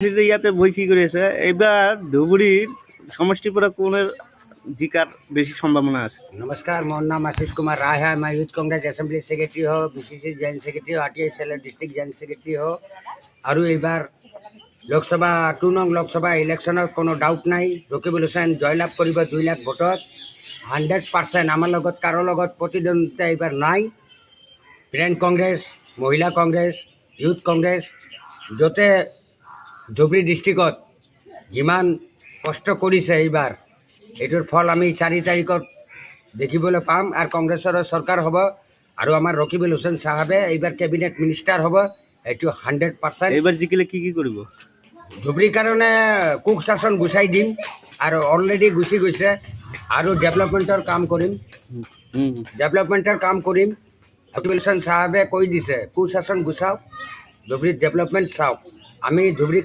সেটা ইয়াতে বই কি করেছে এবার ধুবুরীর সমষ্টিপুরা কোণের জিকার বেশি সম্ভাবনা আছে। नमस्कार, मोर नाम आशीष कुमार राय है। मैं यूथ कांग्रेस असेंबली सेक्रेटरी हो, बीसीसी जॉइंट सेक्रेटरी हो, RTI seller district joint secretary हो। और एबार लोकसभा 2 नং लोकसभा इलेक्शन कोनो डाउट नहीं। रकिबुल हुसैन जयलाभ करिब 2 लाख भोटत 100%। आमार लगत कारो लगत प्रतिद्वंदिता एबार नाई। फ्रेंड कांग्रेस, महिला कांग्रेस, यूथ कांग्रेस जते धुबुरी डिस्ट्रिक्ट जिमान कष्ट करिছে एबार एटुर फल आमी 4 तारिखत देखिबले पाम। और कांग्रेसर सरकार हब और आमार रकिबुल हुसैन साहेबे एबार कैबिनेट मिनिस्टार हब। एटु 100%। এবার জিকিলে কি কি করব? धुबुरी कारणे कुक शासन गुछाई दिम और अलरेडी गुছি গৈছে। और डेभलपमेंटर काम करिम, डेभलपमेंटर काम करिम। रकिबुल हुसैन साहेबे কৈ দিছে कुशासन गुछाओ, धुबुरी डेभलपमेंट चाओ। आमी धुबुरी